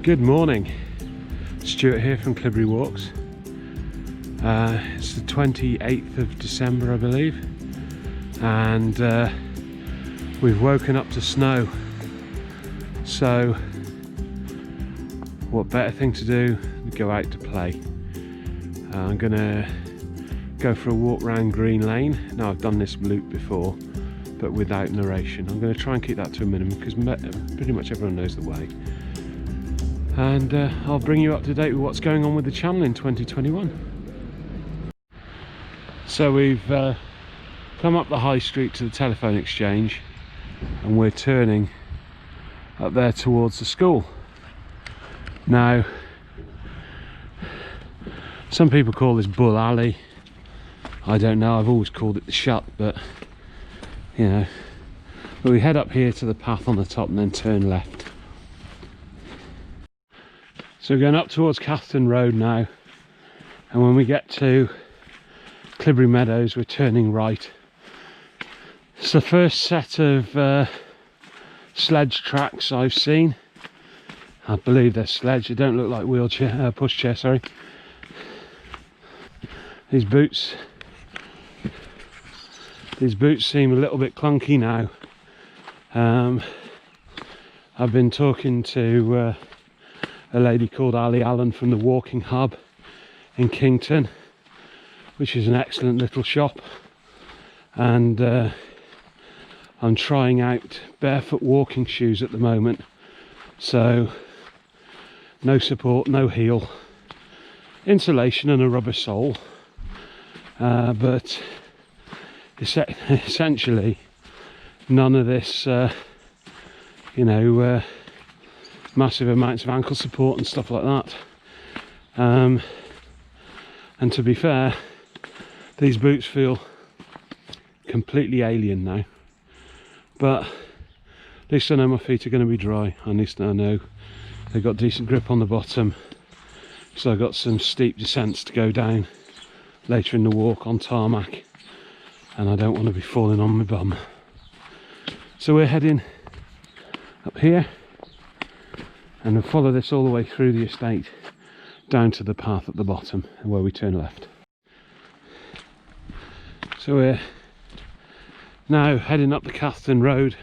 Good morning, Stuart here from Cleobury Walks. It's the 28th of December, I believe, and we've woken up to snow. So what better thing to do than go out to play. I'm gonna go for a walk round Green Lane. Now, I've done this loop before, but without narration. I'm going to try and keep that to a minimum because pretty much everyone knows the way. And I'll bring you up to date with what's going on with the channel in 2021. So we've come up the high street to the telephone exchange, and we're turning up there towards the school. Now, some people call this Bull Alley. I don't know, I've always called it the Shut, but you know. But we head up here to the path on the top and then turn left. So we're going up towards Catherton Road now, and when we get to Cleobury Meadows we're turning right. It's the first set of sledge tracks I've seen. I believe they're sledge, they don't look like wheelchair, pushchair, sorry. These boots seem a little bit clunky now. I've been talking to a lady called Ali Allen from the Walking Hub in Kington, which is an excellent little shop, and I'm trying out barefoot walking shoes at the moment, so no support, no heel, insulation and a rubber sole, but essentially none of this massive amounts of ankle support and stuff like that, and to be fair, these boots feel completely alien now, but at least I know my feet are going to be dry. At least I know they've got decent grip on the bottom, so I've got some steep descents to go down later in the walk on tarmac, and I don't want to be falling on my bum. So we're heading up here and we'll follow this all the way through the estate down to the path at the bottom where we turn left. So we're now heading up the Catherton Road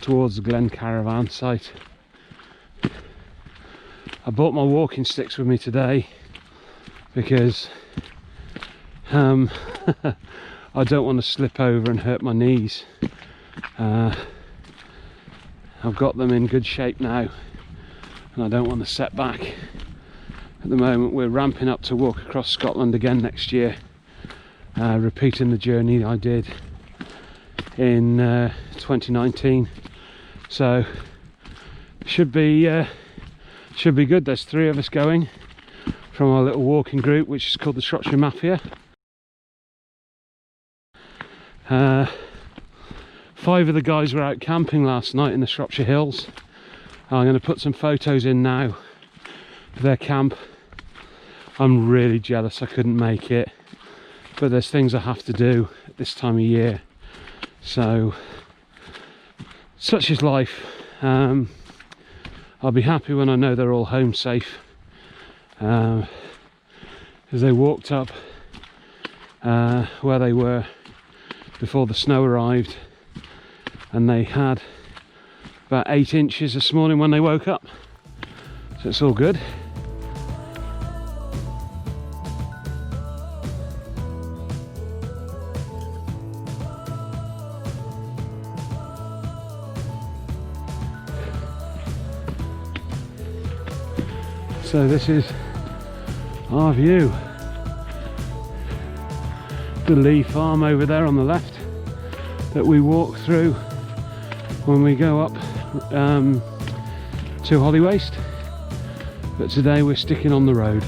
towards the Glen Caravan site. I bought my walking sticks with me today because I don't want to slip over and hurt my knees. I've got them in good shape now and I don't want to set back. At the moment we're ramping up to walk across Scotland again next year, repeating the journey I did in 2019, so should be good. There's 3 of us going from our little walking group, which is called the Shropshire Mafia. 5 of the guys were out camping last night in the Shropshire Hills. I'm going to put some photos in now of their camp. I'm really jealous I couldn't make it, but there's things I have to do at this time of year, so such is life. I'll be happy when I know they're all home safe, because they walked up where they were before the snow arrived, and they had about 8 inches this morning when they woke up, so it's all good. So this is our view. The Lee Farm over there on the left that we walk through when we go up to Hollywaste, but today we're sticking on the road.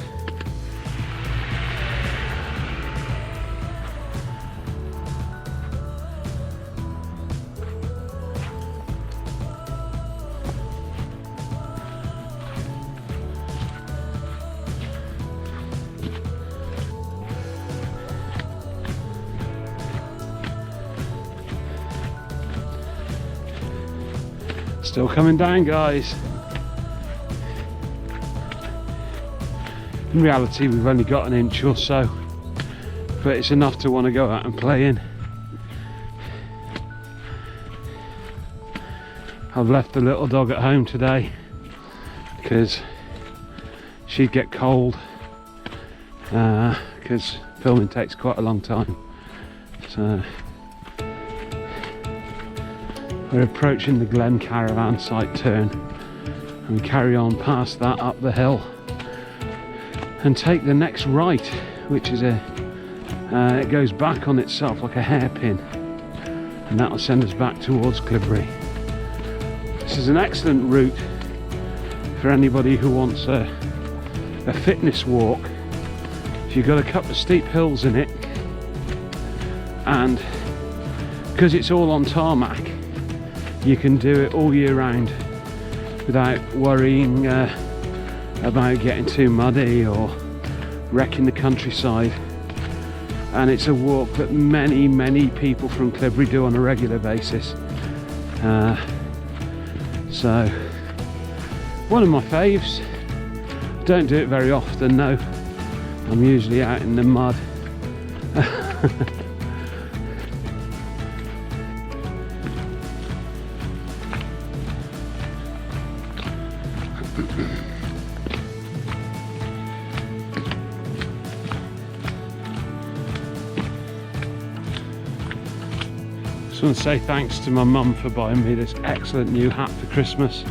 Still coming down, guys. In reality, we've only got an inch or so, but it's enough to want to go out and play in. I've left the little dog at home today because she'd get cold, because filming takes quite a long time. So we're approaching the Glen Caravan site turn, and we carry on past that up the hill and take the next right, which is it goes back on itself like a hairpin, and that will send us back towards Cleobury. This is an excellent route for anybody who wants a fitness walk. You've got a couple of steep hills in it, and because it's all on tarmac, you can do it all year round without worrying about getting too muddy or wrecking the countryside. And it's a walk that many people from Cleobury do on a regular basis. So one of my faves. Don't do it very often, no. I'm usually out in the mud. Just want to say thanks to my mum for buying me this excellent new hat for Christmas,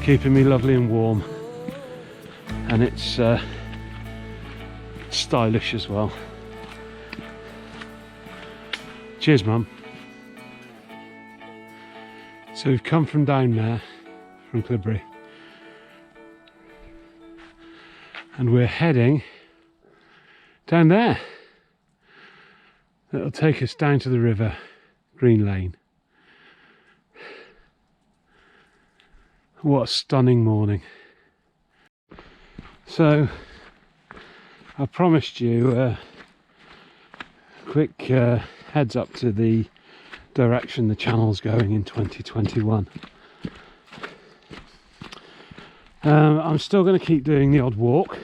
keeping me lovely and warm, and it's stylish as well. Cheers, Mum. So we've come from down there, from Cleobury, and we're heading down there. That'll take us down to the river, Green Lane. What a stunning morning. So I promised you a quick heads up to the direction the channel's going in 2021. I'm still going to keep doing the odd walk,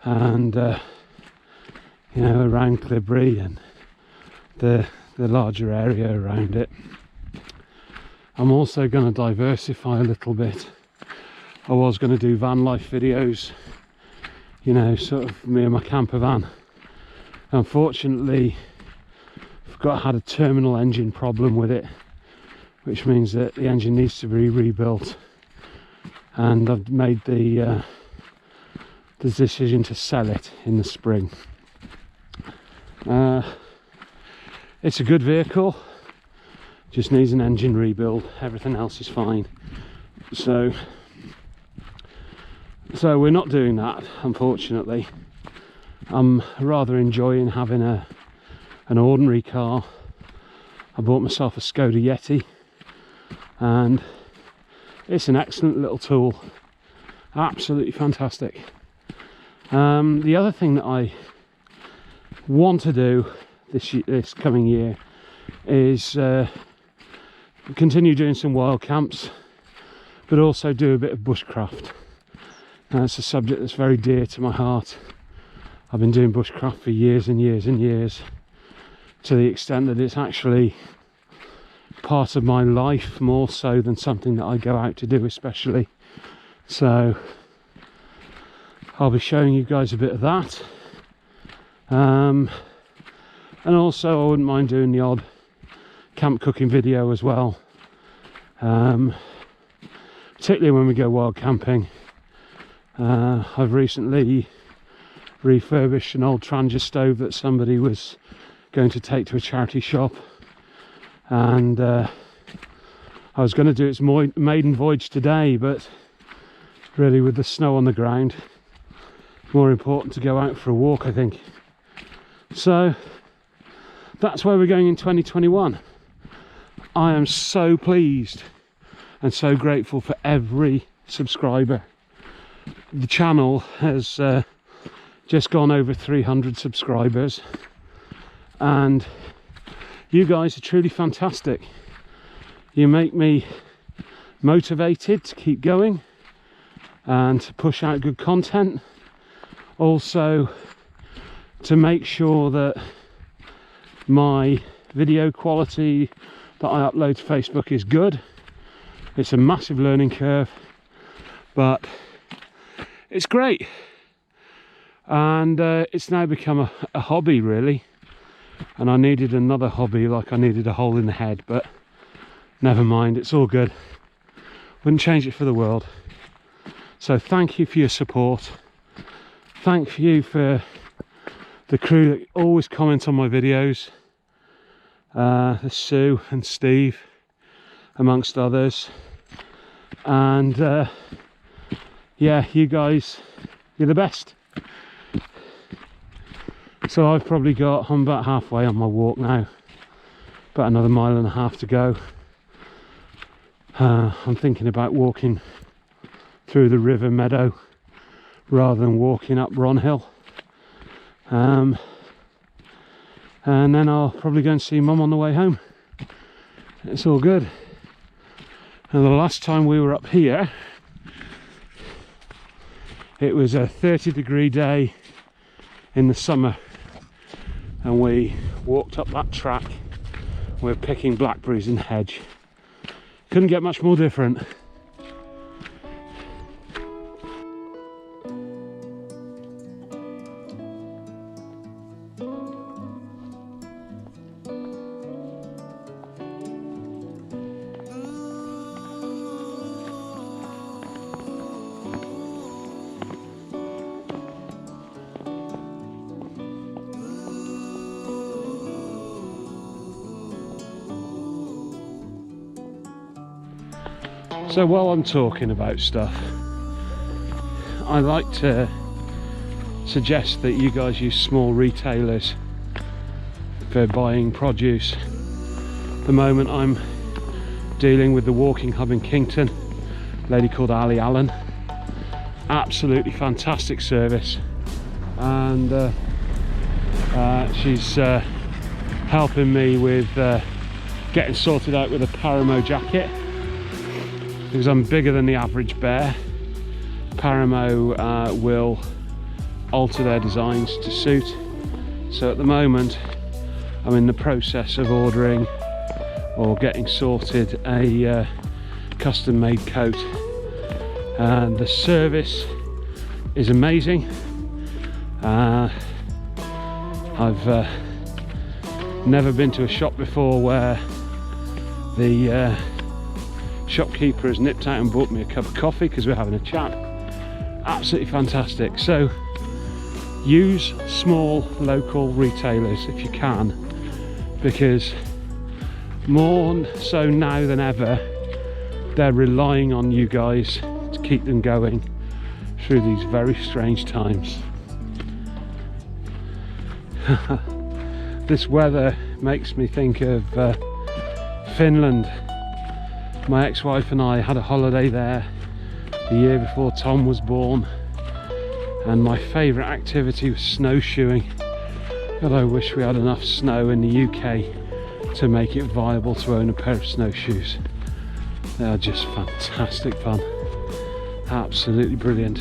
and you know, around Cleobury and the larger area around it. I'm also going to diversify a little bit. I was going to do van life videos, you know, sort of me and my camper van. Unfortunately, I've had a terminal engine problem with it, which means that the engine needs to be rebuilt, and I've made the decision to sell it in the spring. It's a good vehicle, just needs an engine rebuild. Everything else is fine. So we're not doing that, unfortunately. I'm rather enjoying having an ordinary car. I bought myself a Skoda Yeti, and it's an excellent little tool. Absolutely fantastic. The other thing that I want to do this coming year is continue doing some wild camps, but also do a bit of bushcraft. It's a subject that's very dear to my heart. I've been doing bushcraft for years and years and years, to the extent that it's actually part of my life, more so than something that I go out to do especially. So I'll be showing you guys a bit of that. And also I wouldn't mind doing the odd camp cooking video as well, particularly when we go wild camping. I've recently refurbished an old Trangia stove that somebody was going to take to a charity shop, and I was going to do its maiden voyage today, but really with the snow on the ground, more important to go out for a walk, I think. So that's where we're going in 2021. I am so pleased and so grateful for every subscriber. The channel has just gone over 300 subscribers, and you guys are truly fantastic. You make me motivated to keep going and to push out good content. Also to make sure that my video quality that I upload to Facebook is good. It's a massive learning curve, but it's great. And it's now become a hobby really. And I needed another hobby, like I needed a hole in the head, but never mind, it's all good. Wouldn't change it for the world. So thank you for your support. Thank you for the crew that always comment on my videos. Sue and Steve, amongst others. And yeah, you guys, you're the best. So I've probably got, I'm about halfway on my walk now. About another 1.5 miles to go. I'm thinking about walking through the river meadow rather than walking up Ron Hill. And then I'll probably go and see Mum on the way home. It's all good. And the last time we were up here, it was a 30-degree day in the summer, and we walked up that track. We were picking blackberries in the hedge. Couldn't get much more different. So while I'm talking about stuff, I like to suggest that you guys use small retailers for buying produce. At the moment I'm dealing with the Walking Hub in Kington, a lady called Ali Allen. Absolutely fantastic service, and she's helping me with getting sorted out with a Paramo jacket, because I'm bigger than the average bear. Paramo will alter their designs to suit. So at the moment I'm in the process of ordering or getting sorted a custom made coat, and the service is amazing. I've never been to a shop before where the shopkeeper has nipped out and bought me a cup of coffee because we're having a chat. Absolutely fantastic. So use small local retailers if you can, because more so now than ever they're relying on you guys to keep them going through these very strange times. This weather makes me think of Finland. My ex-wife and I had a holiday there the year before Tom was born, and my favourite activity was snowshoeing. God, I wish we had enough snow in the UK to make it viable to own a pair of snowshoes. They are just fantastic fun. Absolutely brilliant.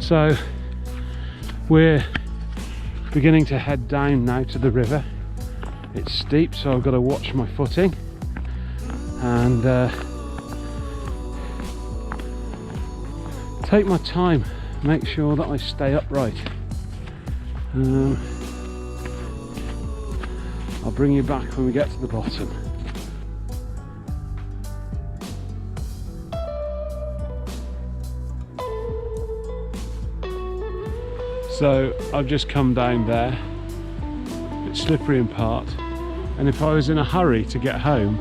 So we're beginning to head down now to the river. It's steep, so I've got to watch my footing and take my time, make sure that I stay upright. I'll bring you back when we get to the bottom. So I've just come down there. It's slippery in part, and if I was in a hurry to get home,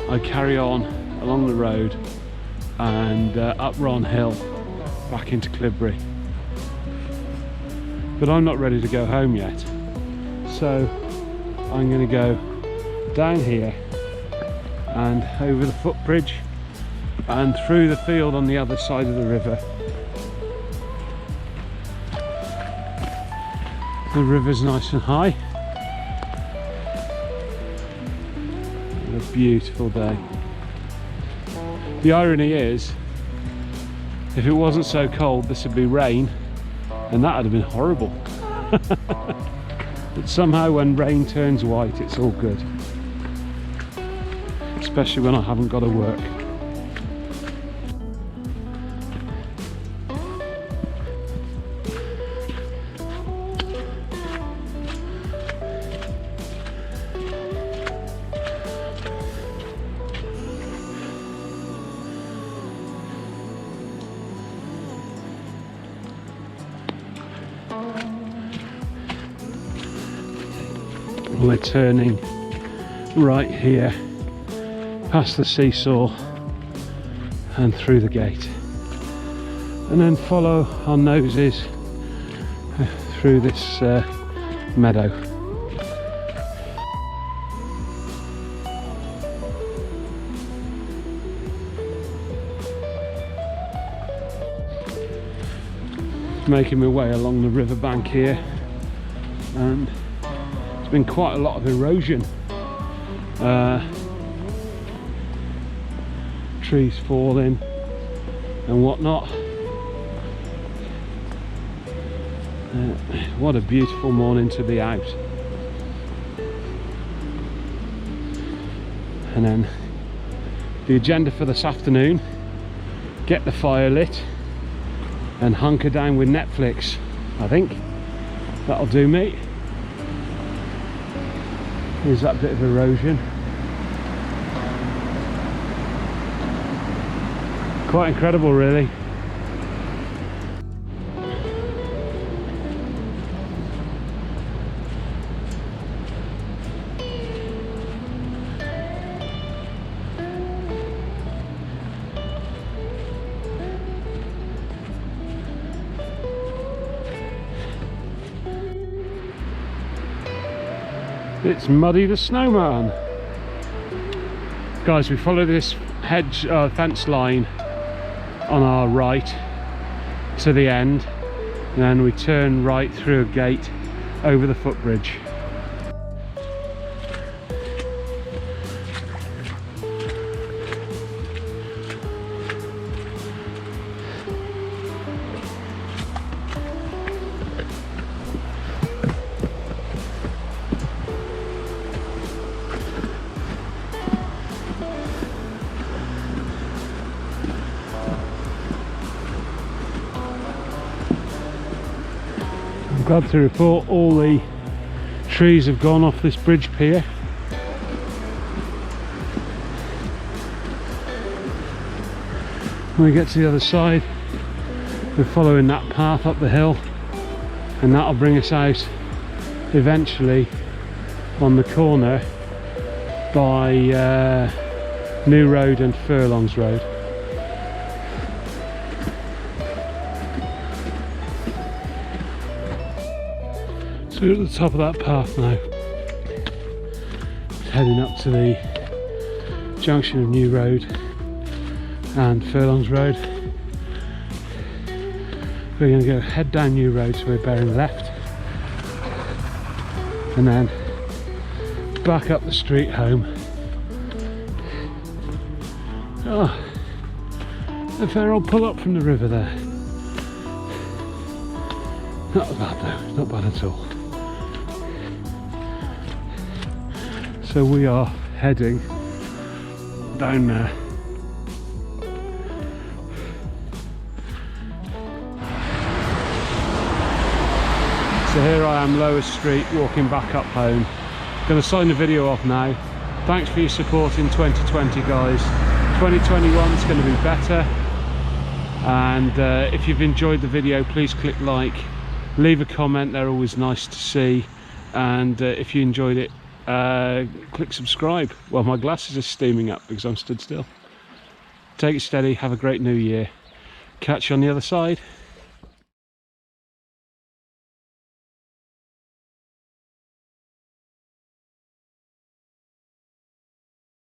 I'd carry on along the road and up Ron Hill back into Cleobury. But I'm not ready to go home yet, so I'm going to go down here and over the footbridge and through the field on the other side of the river. The river's nice and high, beautiful day. The irony is, if it wasn't so cold, this would be rain, and that would have been horrible. But somehow when rain turns white, it's all good. Especially when I haven't got to work. We're turning right here past the seesaw and through the gate, and then follow our noses through this meadow. Making my way along the riverbank here, and been quite a lot of erosion, trees falling and whatnot. What a beautiful morning to be out. And then the agenda for this afternoon: get the fire lit and hunker down with Netflix. I think that'll do me. Here's that bit of erosion. Quite incredible, really. It's Muddy the Snowman. Guys, we follow this hedge fence line on our right to the end, and then we turn right through a gate over the footbridge. Glad to report all the trees have gone off this bridge pier. When we get to the other side, we're following that path up the hill, and that'll bring us out eventually on the corner by New Road and Furlongs Road. So we're at the top of that path now, heading up to the junction of New Road and Furlongs Road. We're going to go head down New Road, so we're bearing left, and then back up the street home. Oh, a fair old pull up from the river there. Not bad though, not bad at all. So we are heading down there. So here I am, Lower Street, walking back up home. Going to sign the video off now. Thanks for your support in 2020, guys. 2021 is going to be better. And if you've enjoyed the video, please click like, leave a comment, they're always nice to see. And if you enjoyed it, click subscribe. Well, my glasses are steaming up because I'm stood still. Take it steady, have a great new year. Catch you on the other side.